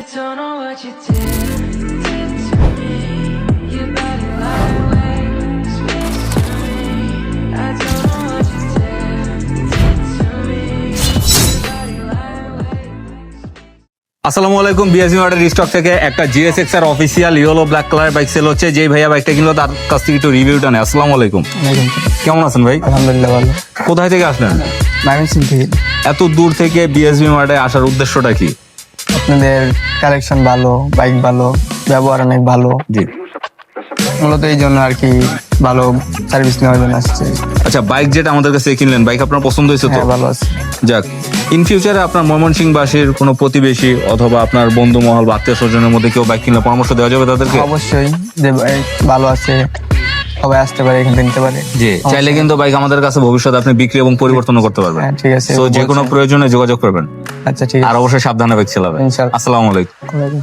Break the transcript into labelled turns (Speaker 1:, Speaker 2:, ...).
Speaker 1: Don't know what you did to me. Your body lightweight speaks to me. I don't know what you did to me. Your body lightweight.
Speaker 2: আসসালামু আলাইকুম। BSB মার্টের stock থেকে একটা GSX এর official yellow black colour bike sell হচ্ছে। যেই ভাইয়া বাইকটা কিনলো তার কাছ থেকে একটু রিভিউটা নেই। আসসালামু আলাইকুম, কেমন আছেন ভাই?
Speaker 3: আলহামদুলিল্লাহ ভালো।
Speaker 2: কোথায় থেকে আসলেন?
Speaker 3: ময়মনসিংহ থেকে।
Speaker 2: এত দূর থেকে বিএসবি মার্টে আসার উদ্দেশ্যটা কি?
Speaker 3: আপনাদের কালেকশন ভালো, বাইক ভালো, ব্যবহার অনেক ভালো,
Speaker 2: জি,
Speaker 3: মূলত এই জন্য আর কি ভালো সার্ভিস নেওয়ার জন্য আসছে।
Speaker 2: আচ্ছা, বাইক যেটা আমাদের কাছে কিনলেন, বাইক আপনার পছন্দ হয়েছে তো?
Speaker 3: হ্যাঁ, ভালো আছে।
Speaker 2: যাক, ইন ফিউচারে আপনার ময়মনসিংহবাসীর কোনো প্রতিবেশী অথবা আপনার বন্ধু মহল বা আত্মীয় স্বজনের মধ্যে কেউ বাইক কিনলে পরামর্শ দেওয়া যাবে তাদেরকে?
Speaker 3: অবশ্যই, যে বাইক ভালো আছে সবাই আসতে পারে, এখান থেকে নিতে পারে।
Speaker 2: জি, চাইলে কিন্তু বাইক আমাদের কাছে ভবিষ্যতে আপনি বিক্রি এবং পরিবর্তনও করতে পারবেন।
Speaker 3: হ্যাঁ, ঠিক আছে।
Speaker 2: তো যে কোনো প্রয়োজনে যোগাযোগ করবেন।
Speaker 3: আচ্ছা, ঠিক
Speaker 2: আর
Speaker 3: আছে।
Speaker 2: অবশ্যই সাবধানে বাইক চালাবেন।
Speaker 3: ইনশাআল্লাহ।
Speaker 2: আসসালামু আলাইকুম।
Speaker 3: ওয়ালাইকুম।